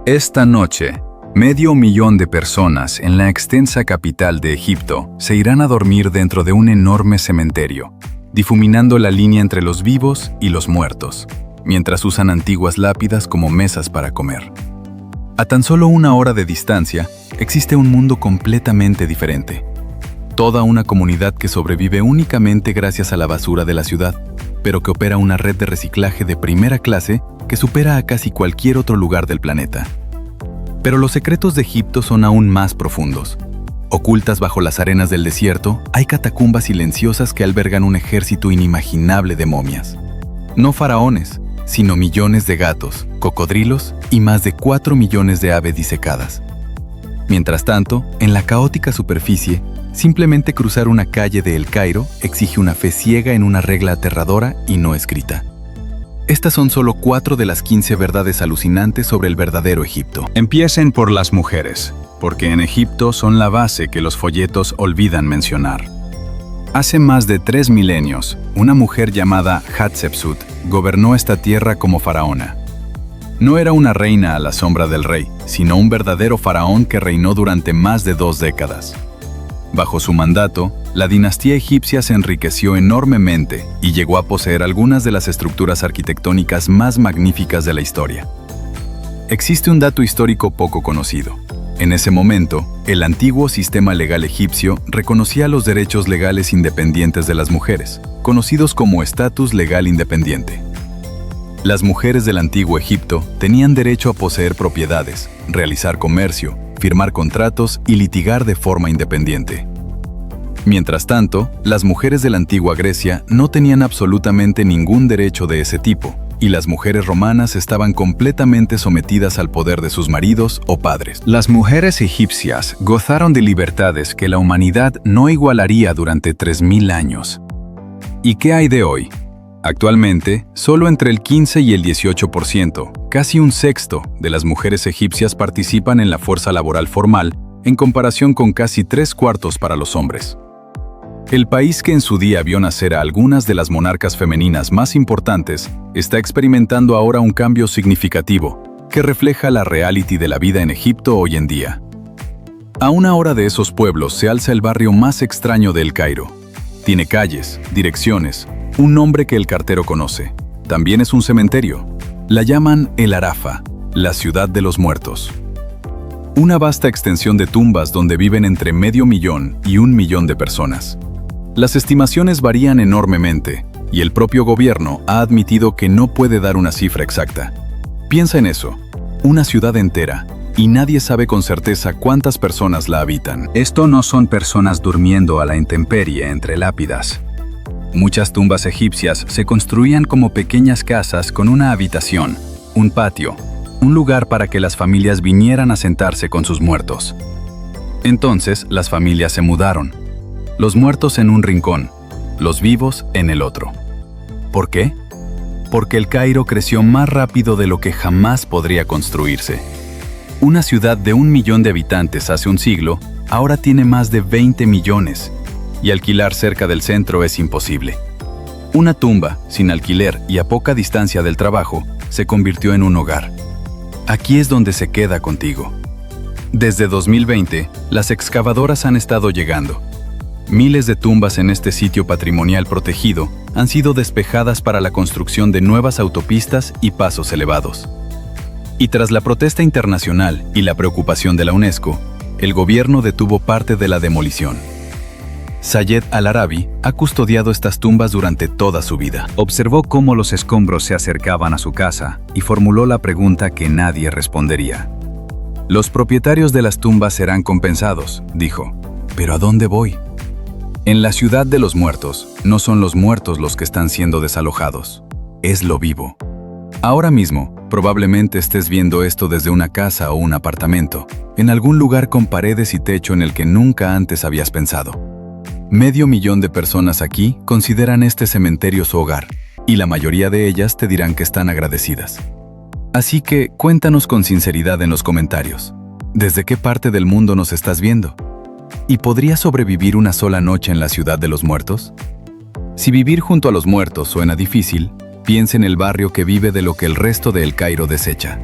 Esta noche, 500.000 de personas en la extensa capital de Egipto se irán a dormir dentro de un enorme cementerio, difuminando la línea entre los vivos y los muertos, mientras usan antiguas lápidas como mesas para comer. A tan solo 1 hora de distancia, existe un mundo completamente diferente. Toda una comunidad que sobrevive únicamente gracias a la basura de la ciudad, pero que opera una red de reciclaje de primera clase que supera a casi cualquier otro lugar del planeta. Pero los secretos de Egipto son aún más profundos. Ocultas bajo las arenas del desierto, hay catacumbas silenciosas que albergan un ejército inimaginable de momias. No faraones, sino millones de gatos, cocodrilos y más de 4 millones de aves disecadas. Mientras tanto, en la caótica superficie, simplemente cruzar una calle de El Cairo exige una fe ciega en una regla aterradora y no escrita. Estas son solo 4 de las 15 verdades alucinantes sobre el verdadero Egipto. Empiecen por las mujeres, porque en Egipto son la base que los folletos olvidan mencionar. Hace más de 3 milenios, una mujer llamada Hatshepsut gobernó esta tierra como faraona. No era una reina a la sombra del rey, sino un verdadero faraón que reinó durante más de 2 décadas. Bajo su mandato, la dinastía egipcia se enriqueció enormemente y llegó a poseer algunas de las estructuras arquitectónicas más magníficas de la historia. Existe un dato histórico poco conocido. En ese momento, el antiguo sistema legal egipcio reconocía los derechos legales independientes de las mujeres, conocidos como estatus legal independiente. Las mujeres del antiguo Egipto tenían derecho a poseer propiedades, realizar comercio, firmar contratos y litigar de forma independiente. Mientras tanto, las mujeres de la antigua Grecia no tenían absolutamente ningún derecho de ese tipo, y las mujeres romanas estaban completamente sometidas al poder de sus maridos o padres. Las mujeres egipcias gozaron de libertades que la humanidad no igualaría durante 3000 años. ¿Y qué hay de hoy? Actualmente, solo entre el 15 y el 18%, casi un sexto, de las mujeres egipcias participan en la fuerza laboral formal, en comparación con casi 3/4 para los hombres. El país que en su día vio nacer a algunas de las monarcas femeninas más importantes, está experimentando ahora un cambio significativo, que refleja la reality de la vida en Egipto hoy en día. A 1 hora de esos pueblos se alza el barrio más extraño de El Cairo. Tiene calles, direcciones, un nombre que el cartero conoce. También es un cementerio. La llaman El Arafa, la ciudad de los muertos. Una vasta extensión de tumbas donde viven entre 500.000 y 1 millón de personas. Las estimaciones varían enormemente, y el propio gobierno ha admitido que no puede dar una cifra exacta. Piensa en eso, una ciudad entera, y nadie sabe con certeza cuántas personas la habitan. Esto no son personas durmiendo a la intemperie entre lápidas. Muchas tumbas egipcias se construían como pequeñas casas con una habitación, un patio, un lugar para que las familias vinieran a sentarse con sus muertos. Entonces, las familias se mudaron. Los muertos en un rincón, los vivos en el otro. ¿Por qué? Porque El Cairo creció más rápido de lo que jamás podría construirse. Una ciudad de 1 millón de habitantes hace un siglo, ahora tiene más de 20 millones. Y alquilar cerca del centro es imposible. Una tumba, sin alquiler y a poca distancia del trabajo, se convirtió en un hogar. Aquí es donde se queda contigo. Desde 2020, las excavadoras han estado llegando. Miles de tumbas en este sitio patrimonial protegido han sido despejadas para la construcción de nuevas autopistas y pasos elevados. Y tras la protesta internacional y la preocupación de la UNESCO, el gobierno detuvo parte de la demolición. Sayed Al-Arabi ha custodiado estas tumbas durante toda su vida. Observó cómo los escombros se acercaban a su casa y formuló la pregunta que nadie respondería. Los propietarios de las tumbas serán compensados, dijo. ¿Pero a dónde voy? En la ciudad de los muertos, no son los muertos los que están siendo desalojados. Es lo vivo. Ahora mismo, probablemente estés viendo esto desde una casa o un apartamento, en algún lugar con paredes y techo en el que nunca antes habías pensado. 500.000 de personas aquí consideran este cementerio su hogar, y la mayoría de ellas te dirán que están agradecidas. Así que cuéntanos con sinceridad en los comentarios. ¿Desde qué parte del mundo nos estás viendo? ¿Y podrías sobrevivir una sola noche en la ciudad de los muertos? Si vivir junto a los muertos suena difícil, piensa en el barrio que vive de lo que el resto de El Cairo desecha.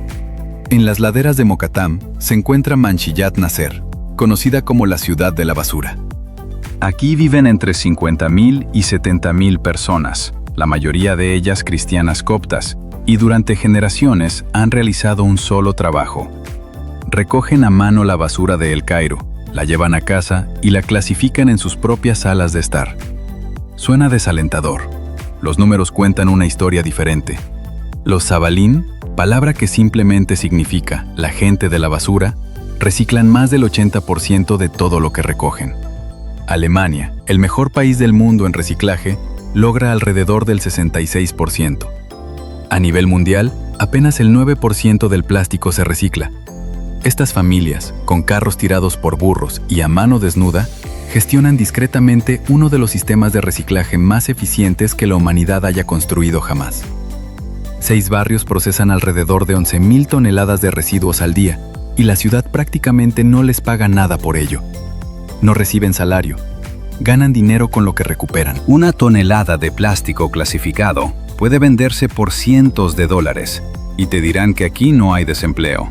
En las laderas de Mokattam se encuentra Manshiyat Nasser, conocida como la ciudad de la basura. Aquí viven entre 50.000 y 70.000 personas, la mayoría de ellas cristianas coptas, y durante generaciones han realizado un solo trabajo. Recogen a mano la basura de El Cairo, la llevan a casa y la clasifican en sus propias salas de estar. Suena desalentador. Los números cuentan una historia diferente. Los Zabalín, palabra que simplemente significa la gente de la basura, reciclan más del 80% de todo lo que recogen. Alemania, el mejor país del mundo en reciclaje, logra alrededor del 66%. A nivel mundial, apenas el 9% del plástico se recicla. Estas familias, con carros tirados por burros y a mano desnuda, gestionan discretamente uno de los sistemas de reciclaje más eficientes que la humanidad haya construido jamás. 6 barrios procesan alrededor de 11.000 toneladas de residuos al día, y la ciudad prácticamente no les paga nada por ello. No reciben salario. Ganan dinero con lo que recuperan. Una tonelada de plástico clasificado puede venderse por cientos de dólares, y te dirán que aquí no hay desempleo.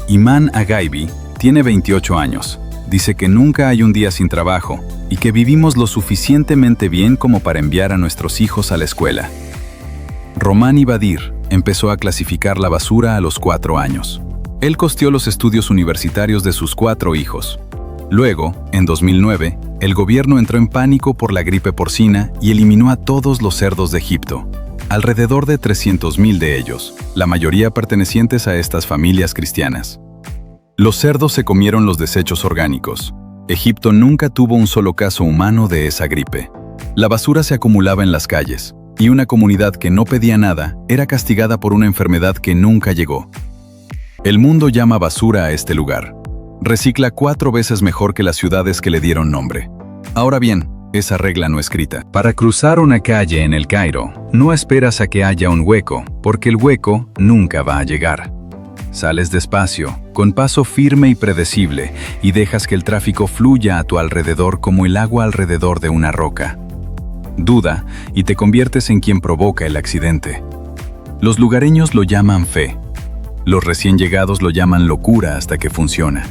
Iman Agaibi tiene 28 años. Dice que nunca hay un día sin trabajo y que vivimos lo suficientemente bien como para enviar a nuestros hijos a la escuela. Román Ibadir empezó a clasificar la basura a los 4 años. Él costeó los estudios universitarios de sus 4 hijos. Luego, en 2009, el gobierno entró en pánico por la gripe porcina y eliminó a todos los cerdos de Egipto, alrededor de 300.000 de ellos, la mayoría pertenecientes a estas familias cristianas. Los cerdos se comieron los desechos orgánicos. Egipto nunca tuvo un solo caso humano de esa gripe. La basura se acumulaba en las calles, y una comunidad que no pedía nada era castigada por una enfermedad que nunca llegó. El mundo llama basura a este lugar. Recicla 4 veces mejor que las ciudades que le dieron nombre. Ahora bien, esa regla no escrita. Para cruzar una calle en El Cairo, no esperas a que haya un hueco, porque el hueco nunca va a llegar. Sales despacio, con paso firme y predecible, y dejas que el tráfico fluya a tu alrededor como el agua alrededor de una roca. Duda, y te conviertes en quien provoca el accidente. Los lugareños lo llaman fe. Los recién llegados lo llaman locura hasta que funciona.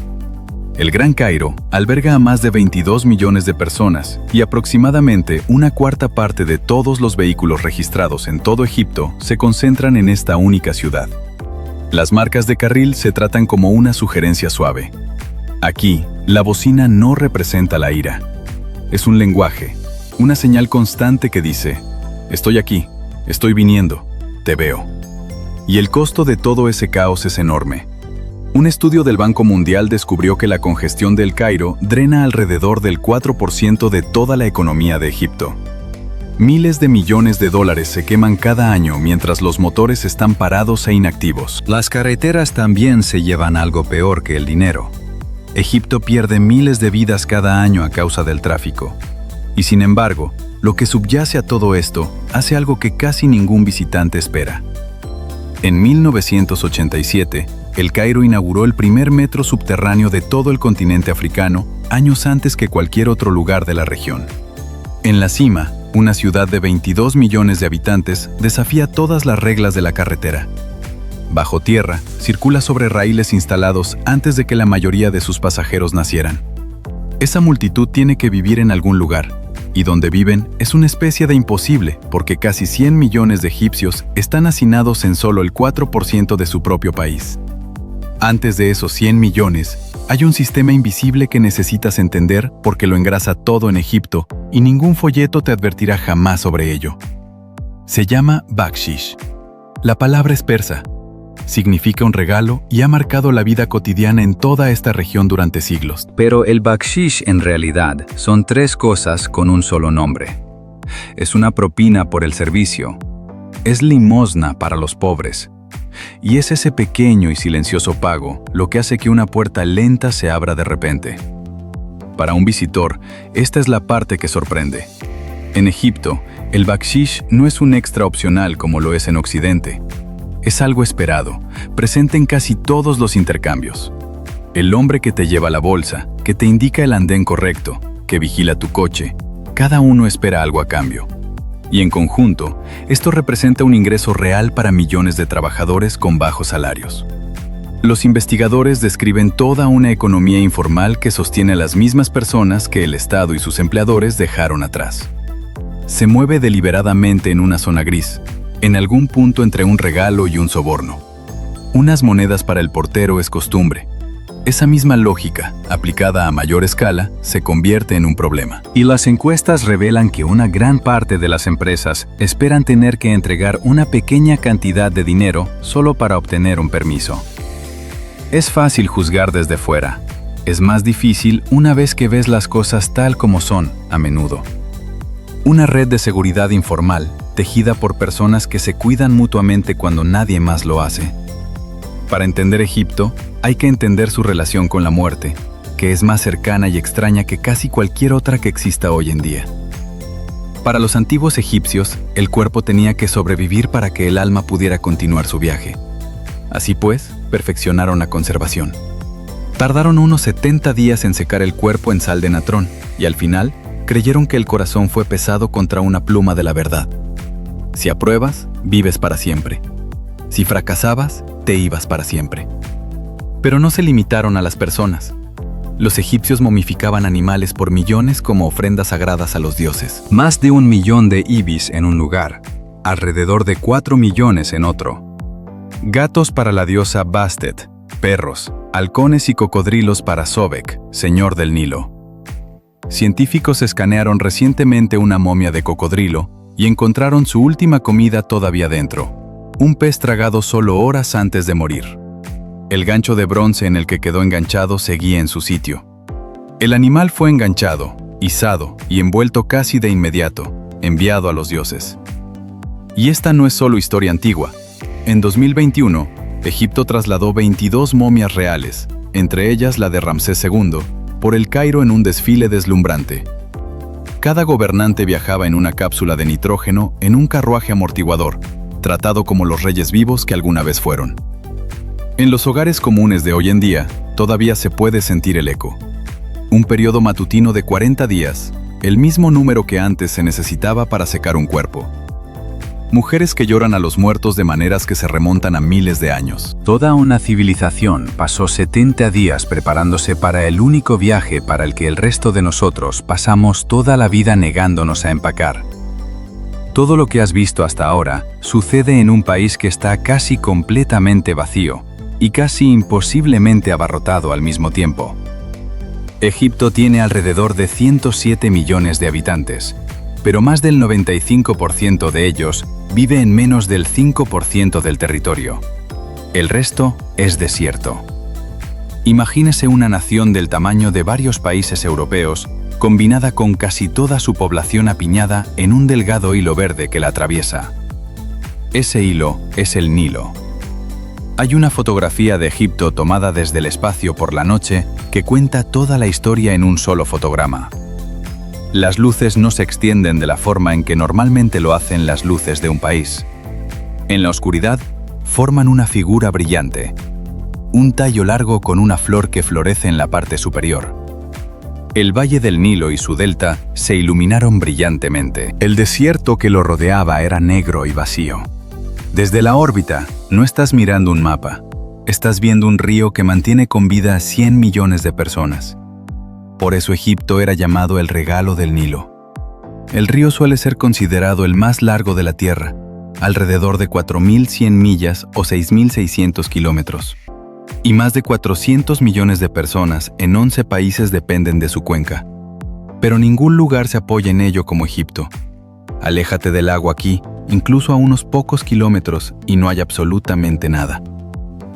El Gran Cairo alberga a más de 22 millones de personas y aproximadamente una cuarta parte de todos los vehículos registrados en todo Egipto se concentran en esta única ciudad. Las marcas de carril se tratan como una sugerencia suave. Aquí, la bocina no representa la ira. Es un lenguaje, una señal constante que dice: estoy aquí, estoy viniendo, te veo. Y el costo de todo ese caos es enorme. Un estudio del Banco Mundial descubrió que la congestión del Cairo drena alrededor del 4% de toda la economía de Egipto. Miles de millones de dólares se queman cada año mientras los motores están parados e inactivos. Las carreteras también se llevan algo peor que el dinero. Egipto pierde miles de vidas cada año a causa del tráfico. Y sin embargo, lo que subyace a todo esto hace algo que casi ningún visitante espera. En 1987, El Cairo inauguró el primer metro subterráneo de todo el continente africano, años antes que cualquier otro lugar de la región. En la cima, una ciudad de 22 millones de habitantes desafía todas las reglas de la carretera. Bajo tierra, circula sobre raíles instalados antes de que la mayoría de sus pasajeros nacieran. Esa multitud tiene que vivir en algún lugar, y donde viven es una especie de imposible porque casi 100 millones de egipcios están hacinados en solo el 4% de su propio país. Antes de esos 100 millones, hay un sistema invisible que necesitas entender porque lo engrasa todo en Egipto y ningún folleto te advertirá jamás sobre ello. Se llama bakshish. La palabra es persa. Significa un regalo y ha marcado la vida cotidiana en toda esta región durante siglos. Pero el bakshish en realidad son 3 cosas con un solo nombre. Es una propina por el servicio. Es limosna para los pobres. Y es ese pequeño y silencioso pago lo que hace que una puerta lenta se abra de repente. Para un visitor, esta es la parte que sorprende. En Egipto, el bakshish no es un extra opcional como lo es en Occidente. Es algo esperado, presente en casi todos los intercambios. El hombre que te lleva la bolsa, que te indica el andén correcto, que vigila tu coche, cada uno espera algo a cambio. Y en conjunto, esto representa un ingreso real para millones de trabajadores con bajos salarios. Los investigadores describen toda una economía informal que sostiene a las mismas personas que el Estado y sus empleadores dejaron atrás. Se mueve deliberadamente en una zona gris, en algún punto entre un regalo y un soborno. Unas monedas para el portero es costumbre. Esa misma lógica, aplicada a mayor escala, se convierte en un problema. Y las encuestas revelan que una gran parte de las empresas esperan tener que entregar una pequeña cantidad de dinero solo para obtener un permiso. Es fácil juzgar desde fuera. Es más difícil una vez que ves las cosas tal como son, a menudo. Una red de seguridad informal, tejida por personas que se cuidan mutuamente cuando nadie más lo hace. Para entender Egipto, hay que entender su relación con la muerte, que es más cercana y extraña que casi cualquier otra que exista hoy en día. Para los antiguos egipcios, el cuerpo tenía que sobrevivir para que el alma pudiera continuar su viaje. Así pues, perfeccionaron la conservación. Tardaron unos 70 días en secar el cuerpo en sal de natrón, y al final, creyeron que el corazón fue pesado contra una pluma de la verdad. Si apruebas, vives para siempre. Si fracasabas, te ibas para siempre. Pero no se limitaron a las personas. Los egipcios momificaban animales por millones como ofrendas sagradas a los dioses. Más de 1 millón de ibis en un lugar, alrededor de 4 millones en otro. Gatos para la diosa Bastet, perros, halcones y cocodrilos para Sobek, señor del Nilo. Científicos escanearon recientemente una momia de cocodrilo y encontraron su última comida todavía dentro, un pez tragado solo horas antes de morir. El gancho de bronce en el que quedó enganchado seguía en su sitio. El animal fue enganchado, izado y envuelto casi de inmediato, enviado a los dioses. Y esta no es solo historia antigua. En 2021, Egipto trasladó 22 momias reales, entre ellas la de Ramsés II, por el Cairo en un desfile deslumbrante. Cada gobernante viajaba en una cápsula de nitrógeno en un carruaje amortiguador, tratado como los reyes vivos que alguna vez fueron. En los hogares comunes de hoy en día, todavía se puede sentir el eco. Un periodo matutino de 40 días, el mismo número que antes se necesitaba para secar un cuerpo. Mujeres que lloran a los muertos de maneras que se remontan a miles de años. Toda una civilización pasó 70 días preparándose para el único viaje para el que el resto de nosotros pasamos toda la vida negándonos a empacar. Todo lo que has visto hasta ahora sucede en un país que está casi completamente vacío y casi imposiblemente abarrotado al mismo tiempo. Egipto tiene alrededor de 107 millones de habitantes, pero más del 95% de ellos vive en menos del 5% del territorio. El resto es desierto. Imagínese una nación del tamaño de varios países europeos, combinada con casi toda su población apiñada en un delgado hilo verde que la atraviesa. Ese hilo es el Nilo. Hay una fotografía de Egipto tomada desde el espacio por la noche que cuenta toda la historia en un solo fotograma. Las luces no se extienden de la forma en que normalmente lo hacen las luces de un país. En la oscuridad, forman una figura brillante. Un tallo largo con una flor que florece en la parte superior. El valle del Nilo y su delta se iluminaron brillantemente. El desierto que lo rodeaba era negro y vacío. Desde la órbita, no estás mirando un mapa. Estás viendo un río que mantiene con vida a 100 millones de personas. Por eso Egipto era llamado el regalo del Nilo. El río suele ser considerado el más largo de la Tierra, alrededor de 4.100 millas o 6.600 kilómetros. Y más de 400 millones de personas en 11 países dependen de su cuenca. Pero ningún lugar se apoya en ello como Egipto. Aléjate del agua aquí, incluso a unos pocos kilómetros, y no hay absolutamente nada.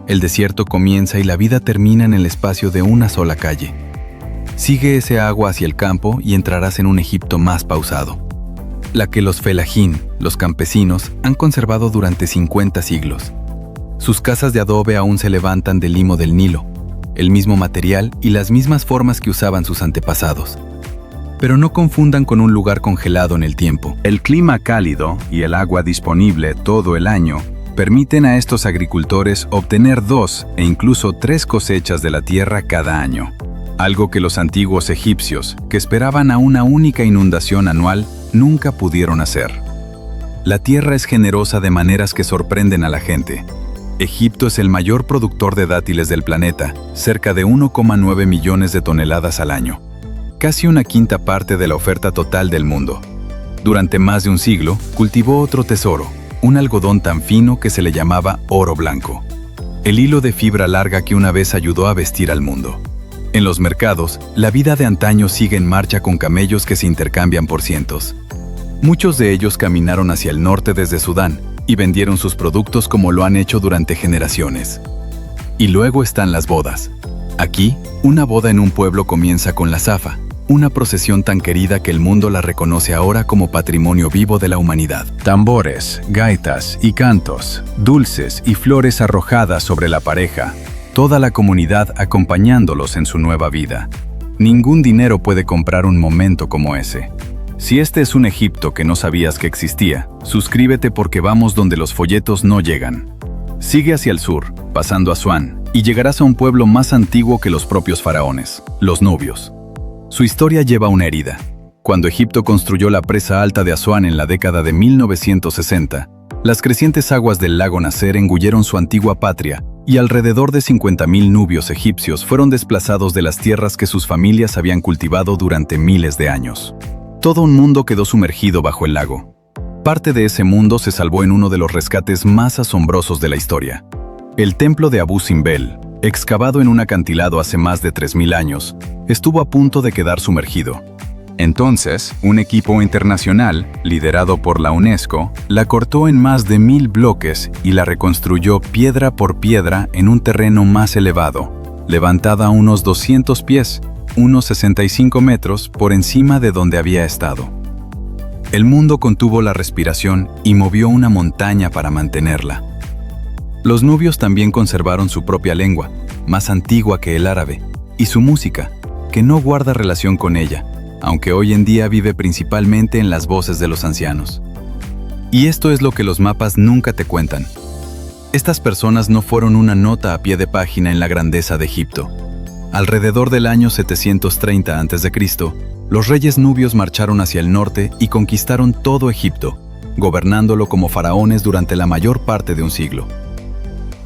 El desierto comienza y la vida termina en el espacio de una sola calle. Sigue ese agua hacia el campo y entrarás en un Egipto más pausado. La que los felajín, los campesinos, han conservado durante 50 siglos. Sus casas de adobe aún se levantan del limo del Nilo, el mismo material y las mismas formas que usaban sus antepasados. Pero no confundan con un lugar congelado en el tiempo. El clima cálido y el agua disponible todo el año permiten a estos agricultores obtener 2 e incluso 3 cosechas de la tierra cada año. Algo que los antiguos egipcios, que esperaban a una única inundación anual, nunca pudieron hacer. La tierra es generosa de maneras que sorprenden a la gente. Egipto es el mayor productor de dátiles del planeta, cerca de 1,9 millones de toneladas al año, casi una quinta parte de la oferta total del mundo. Durante más de un siglo, cultivó otro tesoro, un algodón tan fino que se le llamaba oro blanco, el hilo de fibra larga que una vez ayudó a vestir al mundo. En los mercados, la vida de antaño sigue en marcha con camellos que se intercambian por cientos. Muchos de ellos caminaron hacia el norte desde Sudán y vendieron sus productos como lo han hecho durante generaciones. Y luego están las bodas. Aquí, una boda en un pueblo comienza con la zafa, una procesión tan querida que el mundo la reconoce ahora como patrimonio vivo de la humanidad. Tambores, gaitas y cantos, dulces y flores arrojadas sobre la pareja, toda la comunidad acompañándolos en su nueva vida. Ningún dinero puede comprar un momento como ese. Si este es un Egipto que no sabías que existía, suscríbete porque vamos donde los folletos no llegan. Sigue hacia el sur, pasando Asuán, y llegarás a un pueblo más antiguo que los propios faraones, los nubios. Su historia lleva una herida. Cuando Egipto construyó la presa alta de Asuán en la década de 1960, las crecientes aguas del lago Nasser engulleron su antigua patria y alrededor de 50.000 nubios egipcios fueron desplazados de las tierras que sus familias habían cultivado durante miles de años. Todo un mundo quedó sumergido bajo el lago. Parte de ese mundo se salvó en uno de los rescates más asombrosos de la historia. El templo de Abu Simbel, excavado en un acantilado hace más de 3.000 años, estuvo a punto de quedar sumergido. Entonces, un equipo internacional, liderado por la UNESCO, la cortó en más de 1.000 bloques y la reconstruyó piedra por piedra en un terreno más elevado, levantada a unos 200 pies, unos 65 metros por encima de donde había estado. El mundo contuvo la respiración y movió una montaña para mantenerla. Los nubios también conservaron su propia lengua, más antigua que el árabe, y su música, que no guarda relación con ella, aunque hoy en día vive principalmente en las voces de los ancianos. Y esto es lo que los mapas nunca te cuentan. Estas personas no fueron una nota a pie de página en la grandeza de Egipto. Alrededor del año 730 a.C., los reyes nubios marcharon hacia el norte y conquistaron todo Egipto, gobernándolo como faraones durante la mayor parte de un siglo.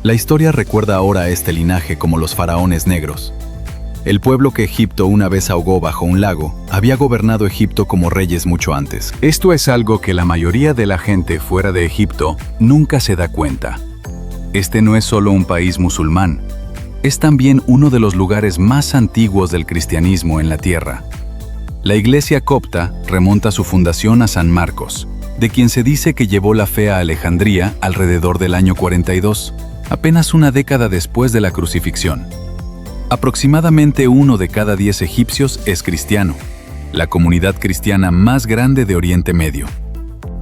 La historia recuerda ahora a este linaje como los faraones negros. El pueblo que Egipto una vez ahogó bajo un lago había gobernado Egipto como reyes mucho antes. Esto es algo que la mayoría de la gente fuera de Egipto nunca se da cuenta. Este no es solo un país musulmán, es también uno de los lugares más antiguos del cristianismo en la tierra. La iglesia copta remonta su fundación a San Marcos, de quien se dice que llevó la fe a Alejandría alrededor del año 42, apenas una década después de la crucifixión. Aproximadamente 1 de cada 10 egipcios es cristiano, la comunidad cristiana más grande de Oriente Medio.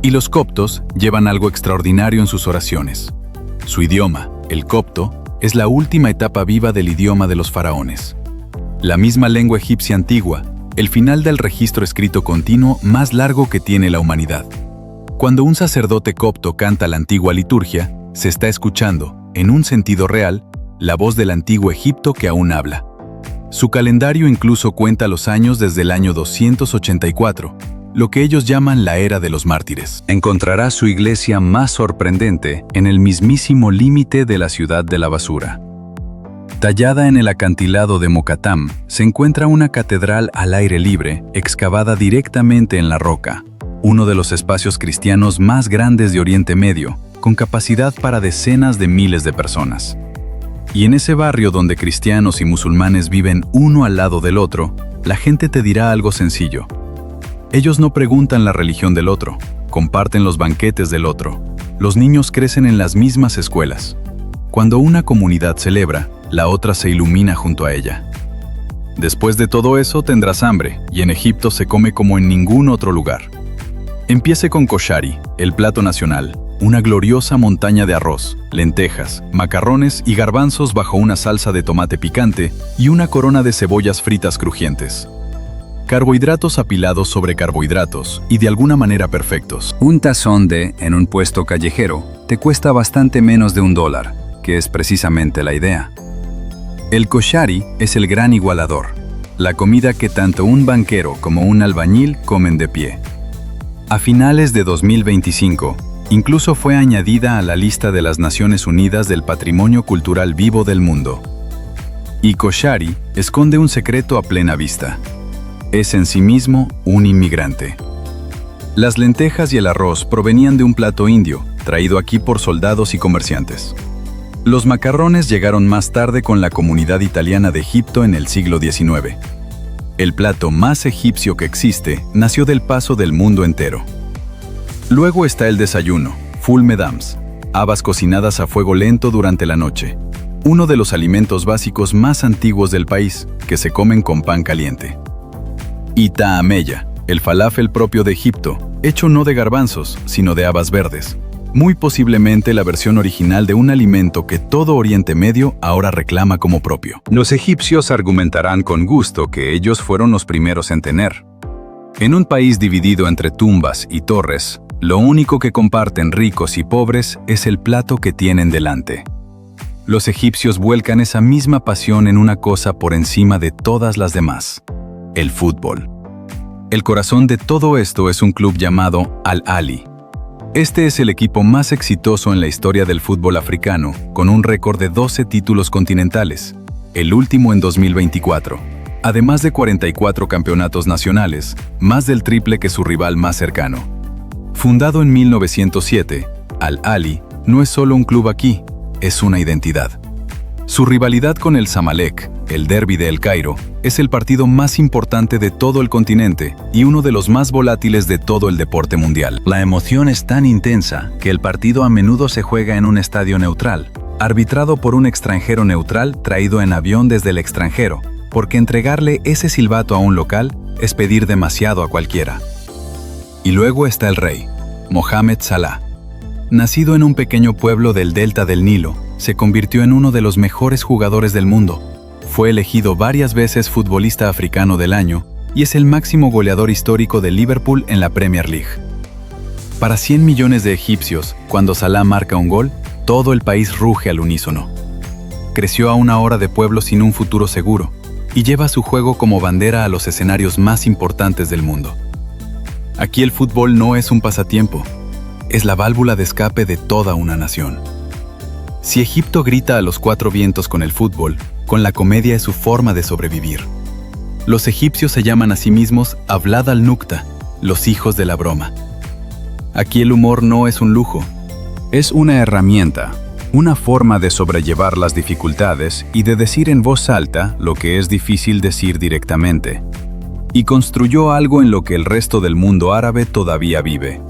Y los coptos llevan algo extraordinario en sus oraciones. Su idioma, el copto, es la última etapa viva del idioma de los faraones. La misma lengua egipcia antigua, el final del registro escrito continuo más largo que tiene la humanidad. Cuando un sacerdote copto canta la antigua liturgia, se está escuchando, en un sentido real, la voz del antiguo Egipto que aún habla. Su calendario incluso cuenta los años desde el año 284, lo que ellos llaman la era de los mártires. Encontrará su iglesia más sorprendente en el mismísimo límite de la ciudad de la basura. Tallada en el acantilado de Mokatam, se encuentra una catedral al aire libre, excavada directamente en la roca, uno de los espacios cristianos más grandes de Oriente Medio, con capacidad para decenas de miles de personas. Y en ese barrio donde cristianos y musulmanes viven uno al lado del otro, la gente te dirá algo sencillo. Ellos no preguntan la religión del otro, comparten los banquetes del otro. Los niños crecen en las mismas escuelas. Cuando una comunidad celebra, la otra se ilumina junto a ella. Después de todo eso tendrás hambre, y en Egipto se come como en ningún otro lugar. Empiece con koshari, el plato nacional, una gloriosa montaña de arroz, lentejas, macarrones y garbanzos bajo una salsa de tomate picante y una corona de cebollas fritas crujientes. Carbohidratos apilados sobre carbohidratos y de alguna manera perfectos. Un tazón en un puesto callejero, te cuesta bastante menos de $1, que es precisamente la idea. El koshari es el gran igualador, la comida que tanto un banquero como un albañil comen de pie. A finales de 2025, Incluso fue añadida a la lista de las Naciones Unidas del Patrimonio Cultural Vivo del Mundo. Y Khoshari esconde un secreto a plena vista. Es en sí mismo un inmigrante. Las lentejas y el arroz provenían de un plato indio, traído aquí por soldados y comerciantes. Los macarrones llegaron más tarde con la comunidad italiana de Egipto en el siglo XIX. El plato más egipcio que existe nació del paso del mundo entero. Luego está el desayuno, full medams, habas cocinadas a fuego lento durante la noche, uno de los alimentos básicos más antiguos del país, que se comen con pan caliente. Y ta'ameya, el falafel propio de Egipto, hecho no de garbanzos, sino de habas verdes, muy posiblemente la versión original de un alimento que todo Oriente Medio ahora reclama como propio. Los egipcios argumentarán con gusto que ellos fueron los primeros en tener. En un país dividido entre tumbas y torres, lo único que comparten ricos y pobres es el plato que tienen delante. Los egipcios vuelcan esa misma pasión en una cosa por encima de todas las demás: el fútbol. El corazón de todo esto es un club llamado Al-Ahly. Este es el equipo más exitoso en la historia del fútbol africano, con un récord de 12 títulos continentales, el último en 2024, además de 44 campeonatos nacionales, más del triple que su rival más cercano. Fundado en 1907, Al-Ahly no es solo un club aquí, es una identidad. Su rivalidad con el Zamalek, el derbi de El Cairo, es el partido más importante de todo el continente y uno de los más volátiles de todo el deporte mundial. La emoción es tan intensa que el partido a menudo se juega en un estadio neutral, arbitrado por un extranjero neutral traído en avión desde el extranjero, porque entregarle ese silbato a un local es pedir demasiado a cualquiera. Y luego está el rey, Mohamed Salah. Nacido en un pequeño pueblo del delta del Nilo, se convirtió en uno de los mejores jugadores del mundo. Fue elegido varias veces futbolista africano del año y es el máximo goleador histórico de Liverpool en la Premier League. Para 100 millones de egipcios, cuando Salah marca un gol, todo el país ruge al unísono. Creció a una hora de pueblo sin un futuro seguro y lleva su juego como bandera a los escenarios más importantes del mundo. Aquí el fútbol no es un pasatiempo, es la válvula de escape de toda una nación. Si Egipto grita a los cuatro vientos con el fútbol, con la comedia es su forma de sobrevivir. Los egipcios se llaman a sí mismos Awlad al-Nukta, los hijos de la broma. Aquí el humor no es un lujo, es una herramienta, una forma de sobrellevar las dificultades y de decir en voz alta lo que es difícil decir directamente. Y construyó algo en lo que el resto del mundo árabe todavía vive.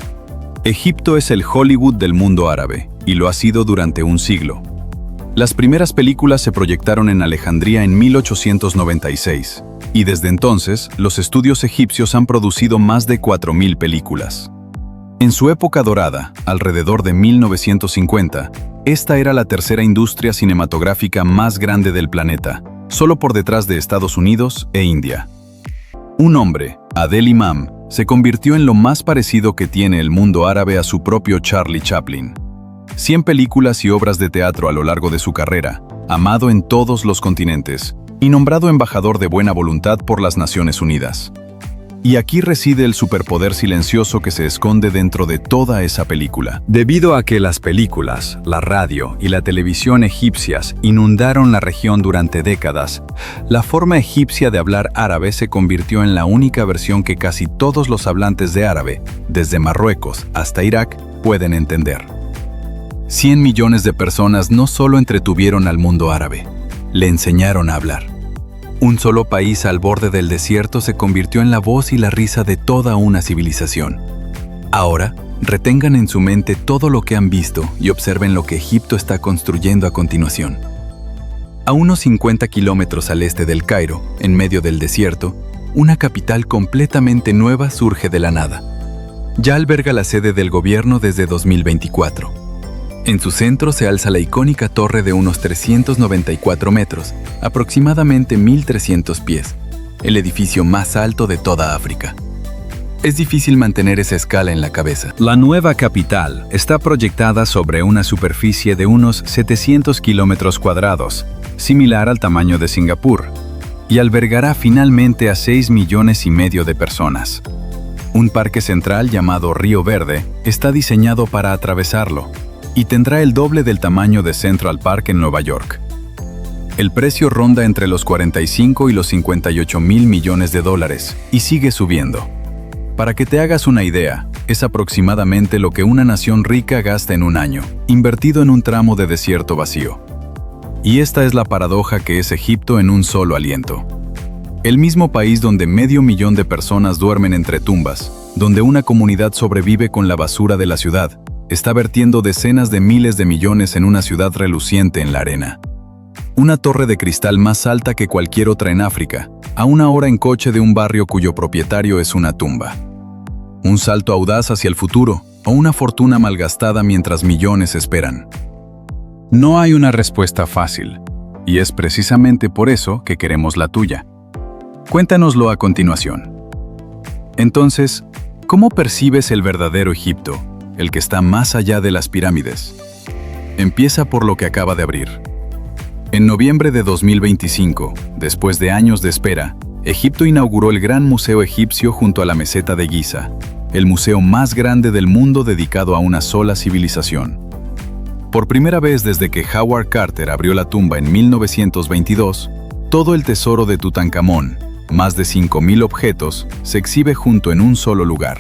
Egipto es el Hollywood del mundo árabe, y lo ha sido durante un siglo. Las primeras películas se proyectaron en Alejandría en 1896, y desde entonces los estudios egipcios han producido más de 4.000 películas. En su época dorada, alrededor de 1950, esta era la tercera industria cinematográfica más grande del planeta, solo por detrás de Estados Unidos e India. Un hombre, Adel Imam, se convirtió en lo más parecido que tiene el mundo árabe a su propio Charlie Chaplin. 100 películas y obras de teatro a lo largo de su carrera, amado en todos los continentes y nombrado embajador de buena voluntad por las Naciones Unidas. Y aquí reside el superpoder silencioso que se esconde dentro de toda esa película. Debido a que las películas, la radio y la televisión egipcias inundaron la región durante décadas, la forma egipcia de hablar árabe se convirtió en la única versión que casi todos los hablantes de árabe, desde Marruecos hasta Irak, pueden entender. 100 millones de personas no solo entretuvieron al mundo árabe, le enseñaron a hablar. Un solo país al borde del desierto se convirtió en la voz y la risa de toda una civilización. Ahora, retengan en su mente todo lo que han visto y observen lo que Egipto está construyendo a continuación. A unos 50 kilómetros al este del Cairo, en medio del desierto, una capital completamente nueva surge de la nada. Ya alberga la sede del gobierno desde 2024. En su centro se alza la icónica torre de unos 394 metros, aproximadamente 1.300 pies, el edificio más alto de toda África. Es difícil mantener esa escala en la cabeza. La nueva capital está proyectada sobre una superficie de unos 700 kilómetros cuadrados, similar al tamaño de Singapur, y albergará finalmente a 6,5 millones de personas. Un parque central llamado Río Verde está diseñado para atravesarlo y tendrá el doble del tamaño de Central Park en Nueva York. El precio ronda entre los 45 y los 58 mil millones de dólares y sigue subiendo. Para que te hagas una idea, es aproximadamente lo que una nación rica gasta en un año, invertido en un tramo de desierto vacío. Y esta es la paradoja que es Egipto en un solo aliento. El mismo país donde 500.000 de personas duermen entre tumbas, donde una comunidad sobrevive con la basura de la ciudad, está vertiendo decenas de miles de millones en una ciudad reluciente en la arena. Una torre de cristal más alta que cualquier otra en África, a 1 hora en coche de un barrio cuyo propietario es una tumba. Un salto audaz hacia el futuro, o una fortuna malgastada mientras millones esperan. No hay una respuesta fácil, y es precisamente por eso que queremos la tuya. Cuéntanoslo a continuación. Entonces, ¿cómo percibes el verdadero Egipto, el que está más allá de las pirámides? Empieza por lo que acaba de abrir. En noviembre de 2025, después de años de espera, Egipto inauguró el Gran Museo Egipcio junto a la Meseta de Giza, el museo más grande del mundo dedicado a una sola civilización. Por primera vez desde que Howard Carter abrió la tumba en 1922, todo el tesoro de Tutankamón, más de 5.000 objetos, se exhibe junto en un solo lugar.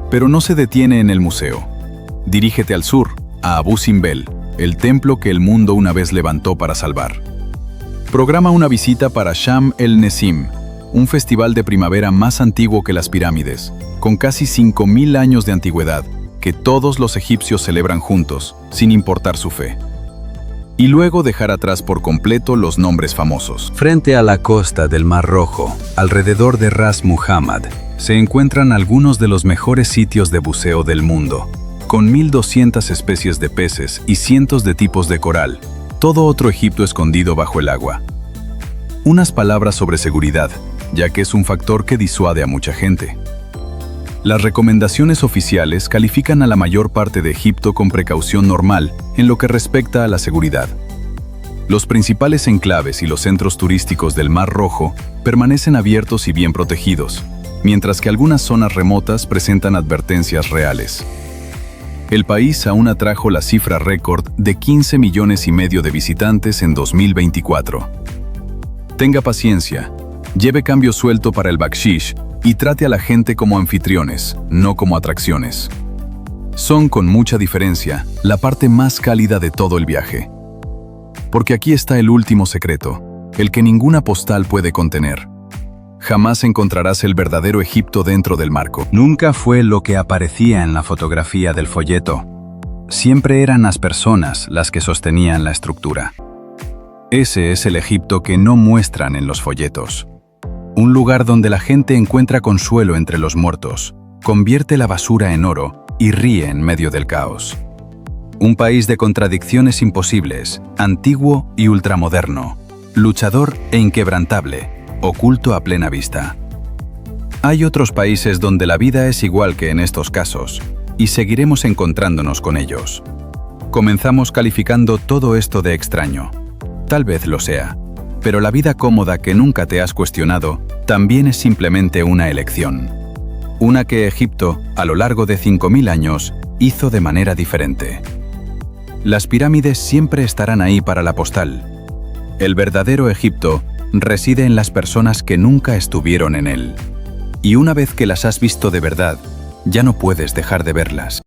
Pero no se detiene en el museo. Dirígete al sur, a Abu Simbel, el templo que el mundo una vez levantó para salvar. Programa una visita para Sham el-Nessim, un festival de primavera más antiguo que las pirámides, con casi 5.000 años de antigüedad, que todos los egipcios celebran juntos, sin importar su fe. Y luego dejar atrás por completo los nombres famosos. Frente a la costa del Mar Rojo, alrededor de Ras Muhammad, se encuentran algunos de los mejores sitios de buceo del mundo, con 1.200 especies de peces y cientos de tipos de coral, todo otro Egipto escondido bajo el agua. Unas palabras sobre seguridad, ya que es un factor que disuade a mucha gente. Las recomendaciones oficiales califican a la mayor parte de Egipto con precaución normal en lo que respecta a la seguridad. Los principales enclaves y los centros turísticos del Mar Rojo permanecen abiertos y bien protegidos, mientras que algunas zonas remotas presentan advertencias reales. El país aún atrajo la cifra récord de 15,5 millones de visitantes en 2024. Tenga paciencia, lleve cambio suelto para el bakshish y trate a la gente como anfitriones, no como atracciones. Son, con mucha diferencia, la parte más cálida de todo el viaje. Porque aquí está el último secreto, el que ninguna postal puede contener. Jamás encontrarás el verdadero Egipto dentro del marco. Nunca fue lo que aparecía en la fotografía del folleto. Siempre eran las personas las que sostenían la estructura. Ese es el Egipto que no muestran en los folletos. Un lugar donde la gente encuentra consuelo entre los muertos, convierte la basura en oro y ríe en medio del caos. Un país de contradicciones imposibles, antiguo y ultramoderno, luchador e inquebrantable, oculto a plena vista. Hay otros países donde la vida es igual que en estos casos, y seguiremos encontrándonos con ellos. Comenzamos calificando todo esto de extraño. Tal vez lo sea, pero la vida cómoda que nunca te has cuestionado también es simplemente una elección. Una que Egipto, a lo largo de 5.000 años, hizo de manera diferente. Las pirámides siempre estarán ahí para la postal. El verdadero Egipto reside en las personas que nunca estuvieron en él. Y una vez que las has visto de verdad, ya no puedes dejar de verlas.